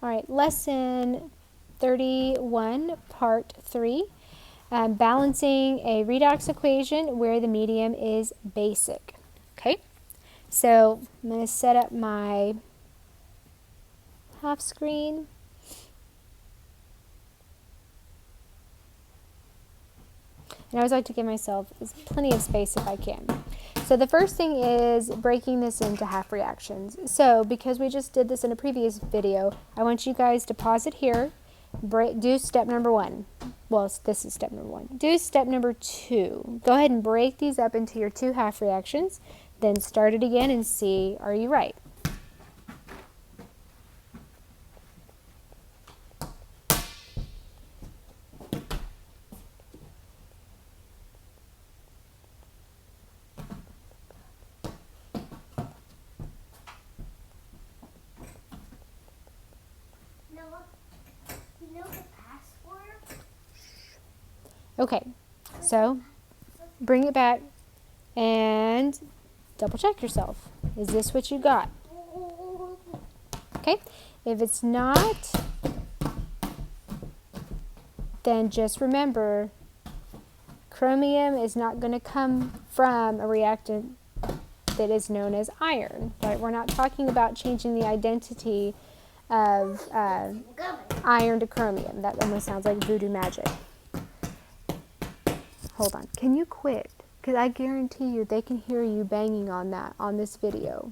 All right, lesson 31, part 3, balancing a redox equation where the medium is basic. Okay, so I'm going to set up my half screen. And I always like to give myself plenty of space if I can. So the first thing is breaking this into half reactions. So because we just did this in a previous video, I want you guys to pause it here, do step number 1. Well, this is step number 1. Do step number 2. Go ahead and break these up into your 2 half reactions, then start it again and see, are you right? Okay, so bring it back and double check yourself. Is this what you got? Okay, if it's not, then just remember chromium is not going to come from a reactant that is known as iron. Right? We're not talking about changing the identity of iron to chromium. That almost sounds like voodoo magic. Hold on. Can you quit? Because I guarantee you they can hear you banging on that on this video.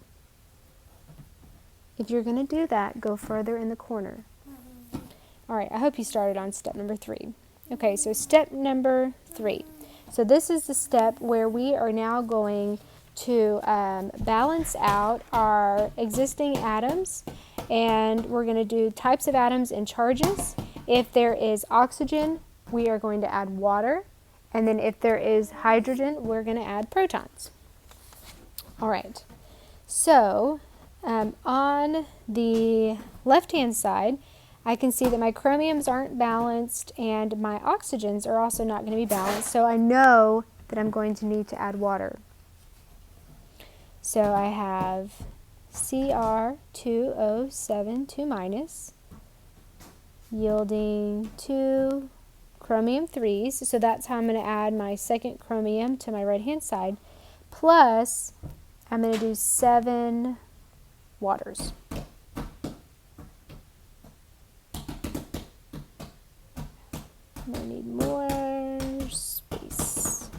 If you're going to do that, go further in the corner. All right, I hope you started on step number 3. Okay, so step number 3. So this is the step where we are now going to balance out our existing atoms, and we're going to do types of atoms and charges. If there is oxygen, we are going to add water. And then if there is hydrogen, we're going to add protons. All right. So on the left-hand side, I can see that my chromiums aren't balanced and my oxygens are also not going to be balanced. So I know that I'm going to need to add water. So I have Cr2O7 2-, yielding 2 chromium 3s, so that's how I'm going to add my second chromium to my right hand side, plus I'm going to do 7 waters. I'm going to need more space.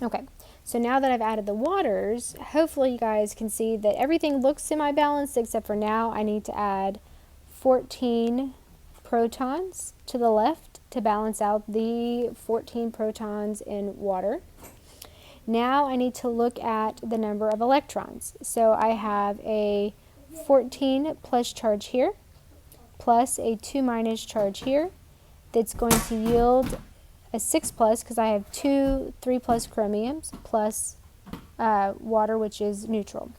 Okay, so now that I've added the waters, hopefully you guys can see that everything looks semi-balanced, except for now I need to add 14 protons to the left to balance out the 14 protons in water. Now I need to look at the number of electrons. So I have a 14 plus charge here, plus a 2- charge here, that's going to yield a 6 plus, because I have 2 3+ chromiums plus water, which is neutral.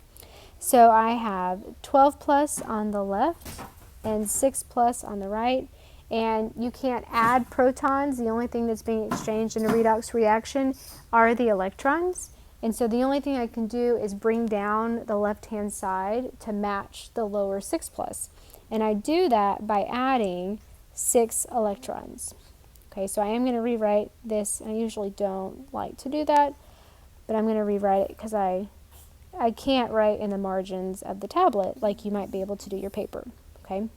So I have 12 plus on the left and 6 plus on the right. And you can't add protons. The only thing that's being exchanged in a redox reaction are the electrons. And so the only thing I can do is bring down the left-hand side to match the lower 6 plus. And I do that by adding 6 electrons. Okay, so I am going to rewrite this. I usually don't like to do that, but I'm going to rewrite it because I can't write in the margins of the tablet like you might be able to do your paper. Okay.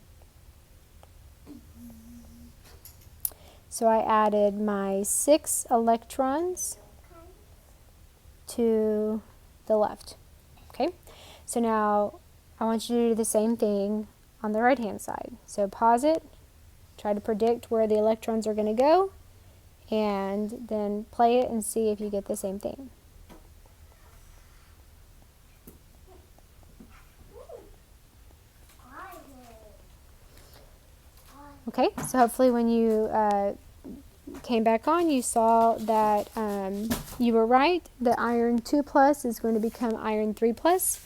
So I added my 6 electrons to the left. Okay, so now I want you to do the same thing on the right hand side. So pause it. Try to predict where the electrons are going to go, and then play it and see if you get the same thing. Okay, so hopefully when you came back on, you saw that you were right. The iron 2 plus is going to become iron 3 plus.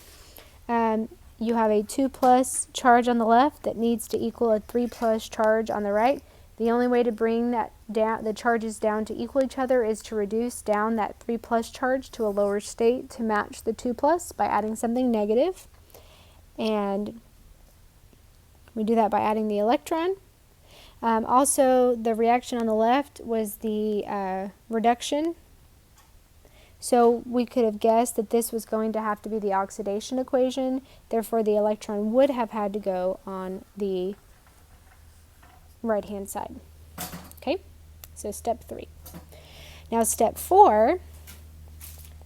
You have a 2 plus charge on the left that needs to equal a 3 plus charge on the right. The only way to bring that down, the charges down to equal each other, is to reduce down that 3 plus charge to a lower state to match the 2 plus by adding something negative. And we do that by adding the electron. Also, the reaction on the left was the reduction. So we could have guessed that this was going to have to be the oxidation equation. Therefore, the electron would have had to go on the right-hand side. Okay, so step 3. Now step 4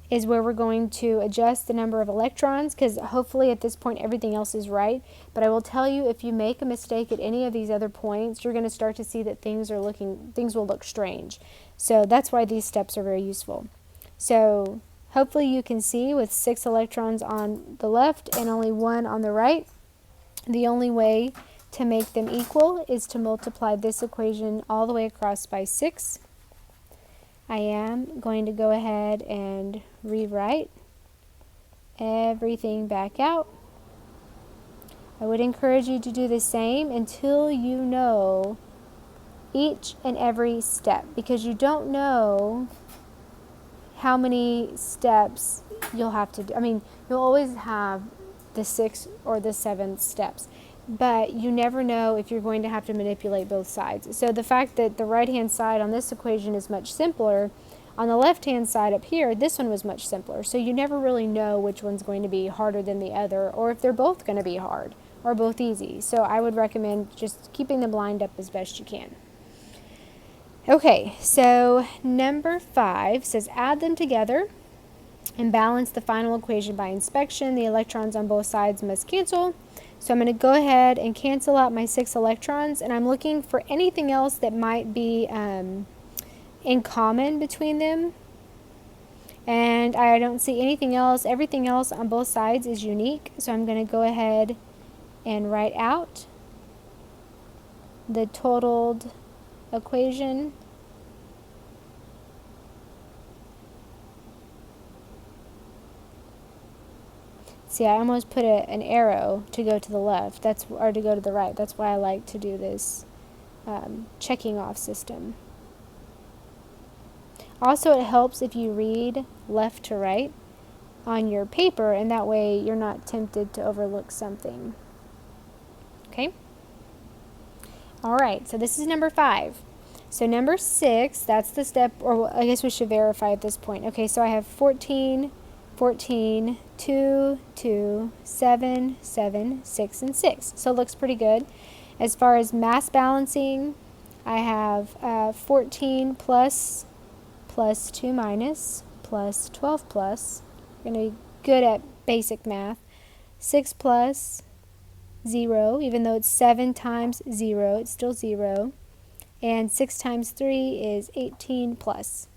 is where we're going to adjust the number of electrons, because hopefully at this point everything else is right. But I will tell you, if you make a mistake at any of these other points, you're going to start to see that things will look strange. So that's why these steps are very useful. So hopefully you can see, with 6 electrons on the left and only 1 on the right, the only way to make them equal is to multiply this equation all the way across by 6. I am going to go ahead and rewrite everything back out. I would encourage you to do the same until you know each and every step, because you don't know how many steps you'll have to do. I mean, you'll always have the 6 or the 7 steps, but you never know if you're going to have to manipulate both sides. So the fact that the right-hand side on this equation is much simpler, on the left-hand side up here, this one was much simpler. So you never really know which one's going to be harder than the other, or if they're both going to be hard or both easy. So I would recommend just keeping them lined up as best you can. Okay, so number 5 says add them together and balance the final equation by inspection. The electrons on both sides must cancel. So I'm going to go ahead and cancel out my 6 electrons, and I'm looking for anything else that might be in common between them. And I don't see anything else. Everything else on both sides is unique. So I'm going to go ahead and write out the totaled equation. See, I almost put an arrow to go to the left, or to go to the right. That's why I like to do this checking off system. Also, it helps if you read left to right on your paper, and that way you're not tempted to overlook something. Okay? All right, so this is number 5. So number 6, that's the step, or I guess we should verify at this point. Okay, so I have 14, 14, 2, 2, 7, 7, 6, and 6. So it looks pretty good. As far as mass balancing, I have 14 plus 2 minus plus 12 plus. We're going to be good at basic math. 6 plus 0, even though it's 7 times 0, it's still 0. And 6 times 3 is 18 plus.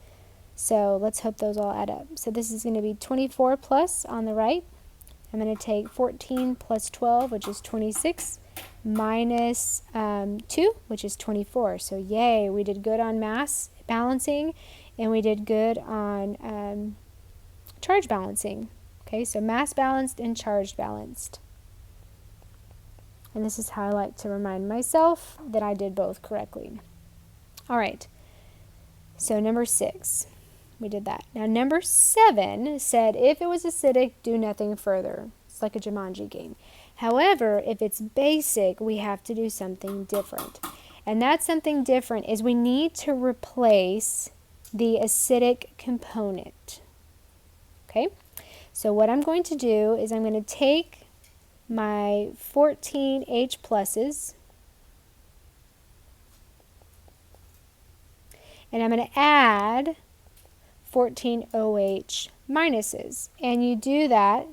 So let's hope those all add up. So this is going to be 24 plus on the right. I'm going to take 14 plus 12, which is 26, minus 2, which is 24. So yay, we did good on mass balancing, and we did good on charge balancing. Okay, so mass balanced and charge balanced. And this is how I like to remind myself that I did both correctly. All right, so number 6, we did that. Now number 7 said if it was acidic, do nothing further. It's like a Jumanji game. However, if it's basic, we have to do something different. And that something different is we need to replace the acidic component. Okay, so what I'm going to do is I'm going to take my 14 H pluses, and I'm going to add 14 OH minuses. And you do that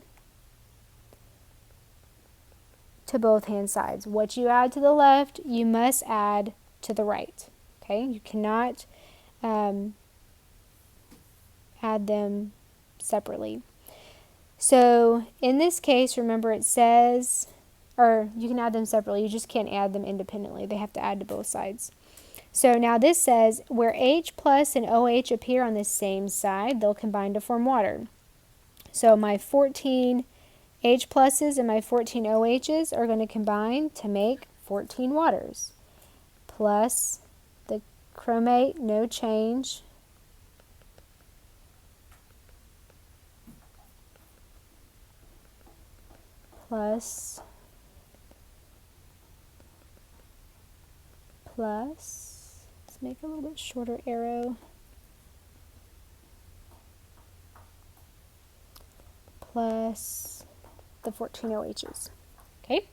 to both hand sides. What you add to the left, you must add to the right. Okay, you cannot add them separately. So in this case, remember it says, or you can add them separately, you just can't add them independently. They have to add to both sides. So now this says where H plus and OH appear on the same side, they'll combine to form water. So my 14 H pluses and my 14 OHs are going to combine to make 14 waters. Plus Chromate, no change. Plus, let's make a little bit shorter arrow. Plus the 14 OHs. Okay?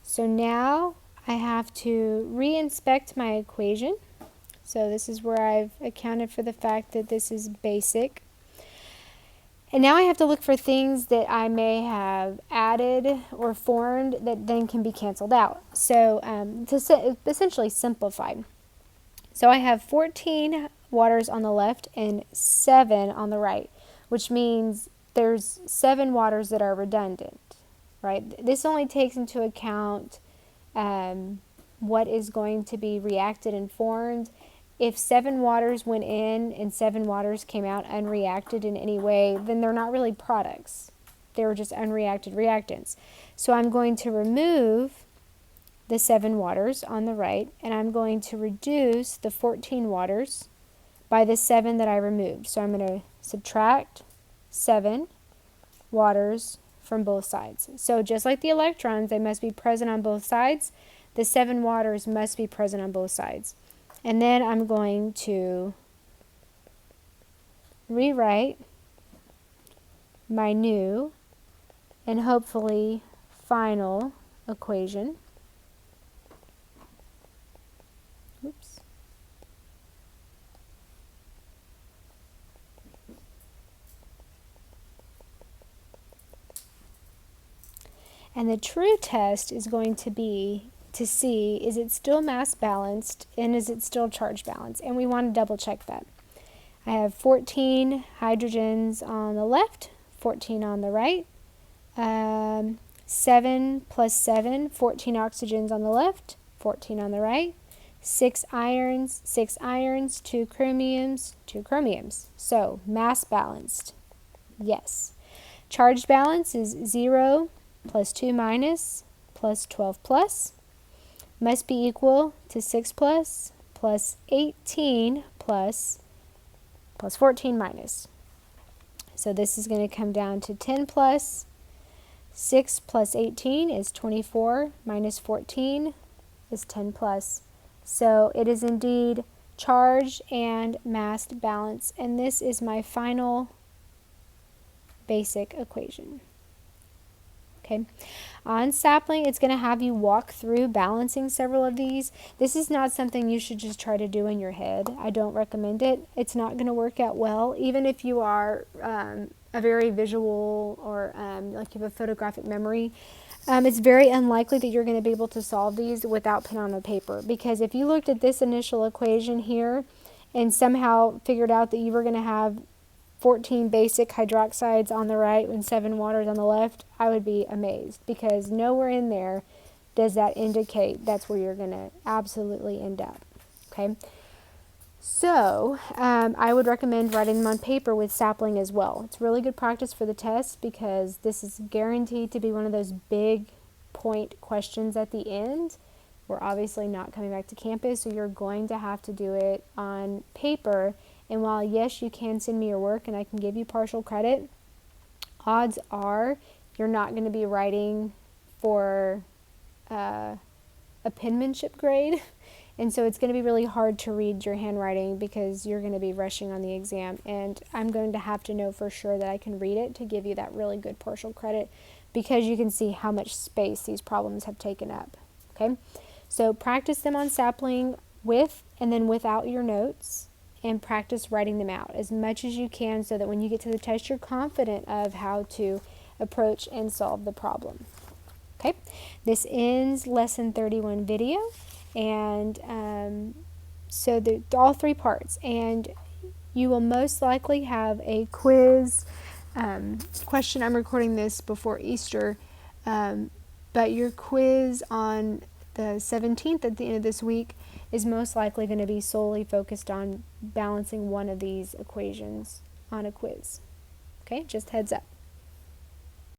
So now I have to re-inspect my equation. So this is where I've accounted for the fact that this is basic. And now I have to look for things that I may have added or formed that then can be canceled out. So to essentially simplify. So I have 14 waters on the left and 7 on the right, which means there's 7 waters that are redundant, right? This only takes into account what is going to be reacted and formed. If 7 waters went in and 7 waters came out unreacted in any way, then they're not really products. They're just unreacted reactants. So I'm going to remove the 7 waters on the right, and I'm going to reduce the 14 waters by the 7 that I removed. So I'm going to subtract 7 waters from both sides. So just like the electrons, they must be present on both sides. The 7 waters must be present on both sides. And then I'm going to rewrite my new and hopefully final equation. Oops. And the true test is going to be to see, is it still mass balanced and is it still charge balanced? And we want to double check that. I have 14 hydrogens on the left, 14 on the right. 7 plus 7, 14 oxygens on the left, 14 on the right. 6 irons, 2 chromiums, 2 chromiums. So mass balanced, yes. Charge balance is 0 plus 2 minus plus 12 plus. Must be equal to 6 plus 18 plus 14 minus. So this is going to come down to 10 plus 6 plus 18 is 24 minus 14 is 10 plus. So it is indeed charge and mass balance, and this is my final basic equation. Okay. On sapling, it's going to have you walk through balancing several of these. This is not something you should just try to do in your head. I don't recommend it. It's not going to work out well, even if you are a very visual or like you have a photographic memory. It's very unlikely that you're going to be able to solve these without pen on a paper, because if you looked at this initial equation here and somehow figured out that you were going to have 14 basic hydroxides on the right and 7 waters on the left, I would be amazed, because nowhere in there does that indicate that's where you're going to absolutely end up. Okay, so I would recommend writing them on paper with sapling as well. It's really good practice for the test, because this is guaranteed to be one of those big point questions at the end. We're obviously not coming back to campus, so you're going to have to do it on paper. And while, yes, you can send me your work and I can give you partial credit, odds are you're not going to be writing for a penmanship grade. And so it's going to be really hard to read your handwriting, because you're going to be rushing on the exam. And I'm going to have to know for sure that I can read it to give you that really good partial credit, because you can see how much space these problems have taken up. Okay, so practice them on sapling with and then without your notes, and practice writing them out as much as you can, so that when you get to the test, you're confident of how to approach and solve the problem. Okay, this ends lesson 31 video, and so all 3 parts, and you will most likely have a quiz question. I'm recording this before Easter, but your quiz on the 17th at the end of this week is most likely going to be solely focused on balancing one of these equations on a quiz. Okay, just heads up.